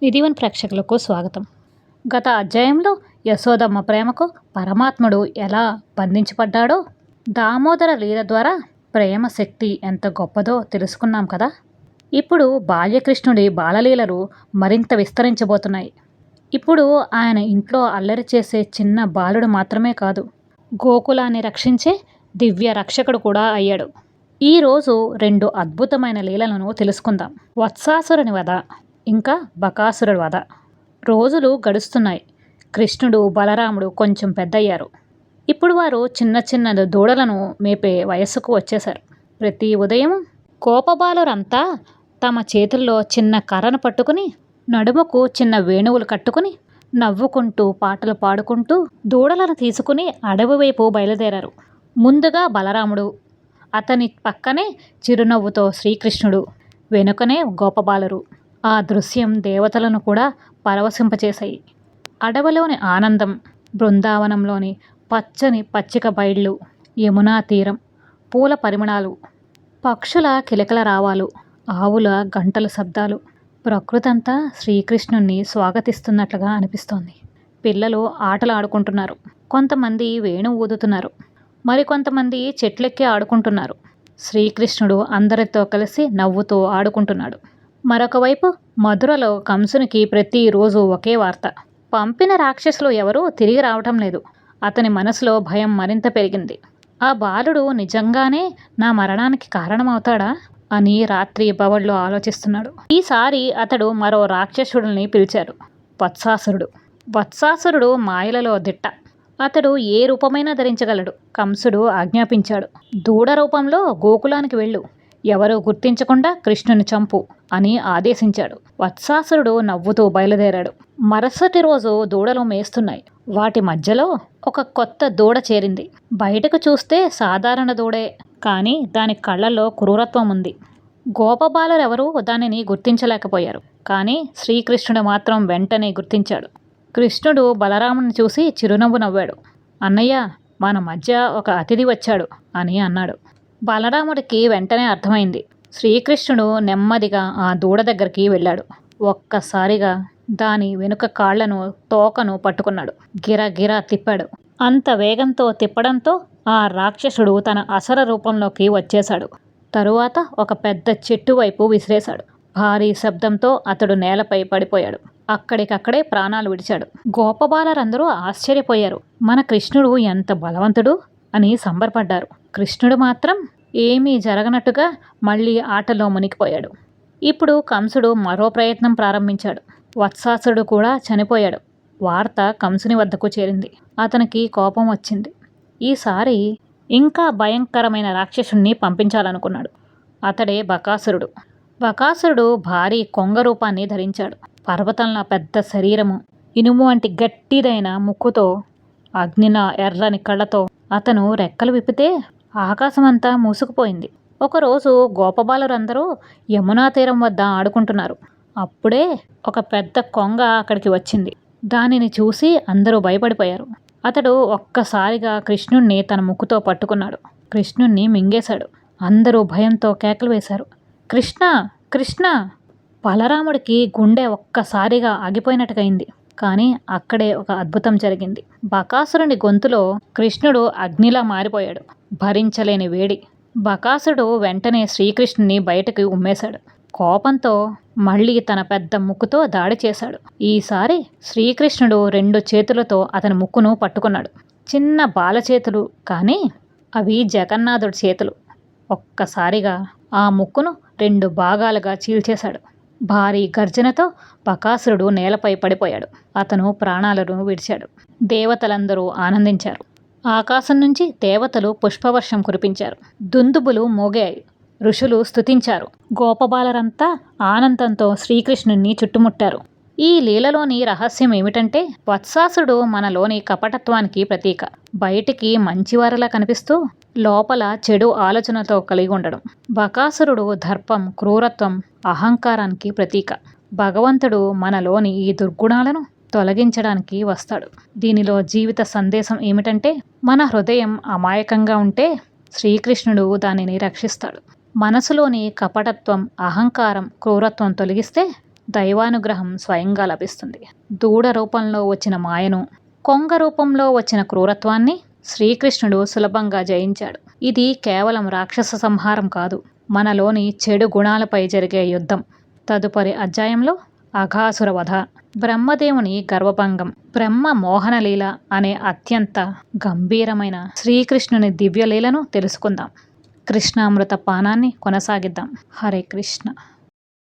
నిధివన్ ప్రేక్షకులకు స్వాగతం. గత అధ్యాయంలో యశోదమ్మ ప్రేమకు పరమాత్ముడు ఎలా బంధించబడ్డాడో, దామోదర లీల ద్వారా ప్రేమ శక్తి ఎంత గొప్పదో తెలుసుకున్నాం కదా. ఇప్పుడు బాల్యకృష్ణుడి బాలలీలలు మరింత విస్తరించబోతున్నాయి. ఇప్పుడు ఆయన ఇంట్లో అల్లరి చేసే చిన్న బాలుడు మాత్రమే కాదు, గోకులాన్ని రక్షించే దివ్య రక్షకుడు కూడా అయ్యాడు. ఈరోజు 2 అద్భుతమైన లీలలను తెలుసుకుందాం. వత్సాసురుని వధ, ఇంకా బకాసురుడి వధ. రోజులు గడుస్తున్నాయి. కృష్ణుడు, బలరాముడు కొంచెం పెద్దయ్యారు. ఇప్పుడు వారు చిన్న చిన్న దూడలను మేపే వయస్సుకు వచ్చేశారు. ప్రతి ఉదయం కోపబాలురంతా తమ చేతుల్లో చిన్న కర్రను పట్టుకుని, నడుముకు చిన్న వేణువులు కట్టుకుని, నవ్వుకుంటూ పాటలు పాడుకుంటూ దూడలను తీసుకుని అడవి వైపు బయలుదేరారు. ముందుగా బలరాముడు, అతని పక్కనే చిరునవ్వుతో శ్రీకృష్ణుడు, వెనుకనే గోపబాలురు. ఆ దృశ్యం దేవతలను కూడా పరవశింపచేశాయి. అడవిలోని ఆనందం, బృందావనంలోని పచ్చని పచ్చిక బయళ్ళు, యమునా తీరం, పూల పరిమళాలు, పక్షుల కిలకల రావాలు, ఆవుల గంటల శబ్దాలు, ప్రకృతంతా శ్రీకృష్ణుణ్ణి స్వాగతిస్తున్నట్లుగా అనిపిస్తోంది. పిల్లలు ఆటలు ఆడుకుంటున్నారు. కొంతమంది వేణు ఊదుతున్నారు. మరికొంతమంది చెట్లెక్కి ఆడుకుంటున్నారు. శ్రీకృష్ణుడు అందరితో కలిసి నవ్వుతూ ఆడుకుంటున్నాడు. మరొక వైపు మధురలో కంసునికి ప్రతిరోజు ఒకే వార్త. పంపిన రాక్షసులు ఎవరూ తిరిగి రావటం లేదు. అతని మనసులో భయం మరింత పెరిగింది. ఆ బాలుడు నిజంగానే నా మరణానికి కారణమవుతాడా అని రాత్రి బవళ్ళు ఆలోచిస్తున్నాడు. ఈసారి అతడు మరో రాక్షసుడిని పిలిచాడు, వత్సాసురుడు. వత్సాసురుడు మాయలలో దిట్ట. అతడు ఏ రూపమైనా ధరించగలడు. కంసుడు ఆజ్ఞాపించాడు, దూడ రూపంలో గోకులానికి వెళ్ళు, ఎవరూ గుర్తించకుండా కృష్ణుని చంపు అని ఆదేశించాడు. వత్సాసురుడు నవ్వుతూ బయలుదేరాడు. మరుసటి రోజు దూడలు మేస్తున్నాయి. వాటి మధ్యలో ఒక కొత్త దూడ చేరింది. బయటకు చూస్తే సాధారణ దూడే, కానీ దాని కళ్ళల్లో క్రూరత్వం ఉంది. గోపబాలురెవరూ దానిని గుర్తించలేకపోయారు. కానీ శ్రీకృష్ణుడు మాత్రం వెంటనే గుర్తించాడు. కృష్ణుడు బలరాముని చూసి చిరునవ్వు నవ్వాడు. అన్నయ్య, మన మధ్య ఒక అతిథి వచ్చాడు అని అన్నాడు. బలరాముడికి వెంటనే అర్థమైంది. శ్రీకృష్ణుడు నెమ్మదిగా ఆ దూడ దగ్గరికి వెళ్ళాడు. ఒక్కసారిగా దాని వెనుక కాళ్లను, తోకను పట్టుకున్నాడు. గిరగిరా తిప్పాడు. అంత వేగంతో తిప్పడంతో ఆ రాక్షసుడు తన అసర రూపంలోకి వచ్చేశాడు. తరువాత ఒక పెద్ద చెట్టు వైపు విసిరేశాడు. భారీ శబ్దంతో అతడు నేలపై పడిపోయాడు. అక్కడికక్కడే ప్రాణాలు విడిచాడు. గోపబాలరందరూ ఆశ్చర్యపోయారు. మన కృష్ణుడు ఎంత బలవంతుడు అని సంబరపడ్డారు. కృష్ణుడు మాత్రం ఏమీ జరగనట్టుగా మళ్ళీ ఆటలో మునిగిపోయాడు. ఇప్పుడు కంసుడు మరో ప్రయత్నం ప్రారంభించాడు. వత్సాసురుడు కూడా చనిపోయాడు. వార్త కంసుని వద్దకు చేరింది. అతనికి కోపం వచ్చింది. ఈసారి ఇంకా భయంకరమైన రాక్షసుణ్ణి పంపించాలనుకున్నాడు. అతడే బకాసురుడు. బకాసురుడు భారీ కొంగ రూపాన్ని ధరించాడు. పర్వతంలా పెద్ద శరీరము, ఇనుము వంటి గట్టిదైన ముక్కుతో, అగ్నిలా ఎర్రని కళ్ళతో అతను రెక్కలు విప్పితే ఆకాశమంతా మూసుకుపోయింది. ఒకరోజు గోపబాలురందరూ యమునా తీరం వద్ద ఆడుకుంటున్నారు. అప్పుడే ఒక పెద్ద కొంగ అక్కడికి వచ్చింది. దానిని చూసి అందరూ భయపడిపోయారు. అతడు ఒక్కసారిగా కృష్ణుణ్ణి తన ముక్కుతో పట్టుకున్నాడు. కృష్ణుణ్ణి మింగేశాడు. అందరూ భయంతో కేకలు వేశారు, కృష్ణ, కృష్ణ. బలరాముడికి గుండె ఒక్కసారిగా ఆగిపోయినట్టుగైంది. కానీ అక్కడే ఒక అద్భుతం జరిగింది. బకాసురుని గొంతులో కృష్ణుడు అగ్నిలా మారిపోయాడు. భరించలేని వేడి. బకాసురుడు వెంటనే శ్రీకృష్ణుని బయటకు ఉమ్మేశాడు. కోపంతో మళ్ళీ తన పెద్ద ముక్కుతో దాడి చేశాడు. ఈసారి శ్రీకృష్ణుడు 2 చేతులతో అతని ముక్కును పట్టుకున్నాడు. చిన్న బాల చేతులు, కానీ అవి జగన్నాథుడి చేతులు. ఒక్కసారిగా ఆ ముక్కును 2 భాగాలుగా చీల్చేశాడు. భారీ గర్జనతో బకాసురుడు నేలపై పడిపోయాడు. అతను ప్రాణాలను విడిచాడు. దేవతలందరూ ఆనందించారు. ఆకాశం నుంచి దేవతలు పుష్పవర్షం కురిపించారు. దుందుబులు మోగాయి. ఋషులు స్తుతించారు. గోపబాలరంతా ఆనందంతో శ్రీకృష్ణుణ్ణి చుట్టుముట్టారు. ఈ లీలలోని రహస్యం ఏమిటంటే, వత్సాసురుడు మనలోని కపటత్వానికి ప్రతీక. బయటికి మంచివారిలా కనిపిస్తూ లోపల చెడు ఆలోచనతో కలిగి ఉండడం. బకాసురుడు దర్పం, క్రూరత్వం, అహంకారానికి ప్రతీక. భగవంతుడు మనలోని ఈ దుర్గుణాలను తొలగించడానికి వస్తాడు. దీనిలో జీవిత సందేశం ఏమిటంటే, మన హృదయం అమాయకంగా ఉంటే శ్రీకృష్ణుడు దానిని రక్షిస్తాడు. మనసులోని కపటత్వం, అహంకారం, క్రూరత్వం తొలగిస్తే దైవానుగ్రహం స్వయంగా లభిస్తుంది. దూడ రూపంలో వచ్చిన మాయను, కొంగ రూపంలో వచ్చిన క్రూరత్వాన్ని శ్రీకృష్ణుడు సులభంగా జయించాడు. ఇది కేవలం రాక్షస సంహారం కాదు, మనలోని చెడు గుణాలపై జరిగే యుద్ధం. తదుపరి అధ్యాయంలో అఘాసుర వధ, బ్రహ్మదేవుని గర్వభంగం, బ్రహ్మ మోహనలీల అనే అత్యంత గంభీరమైన శ్రీకృష్ణుని దివ్యలీలను తెలుసుకుందాం. కృష్ణామృత పానాన్ని కొనసాగిద్దాం. హరే కృష్ణ.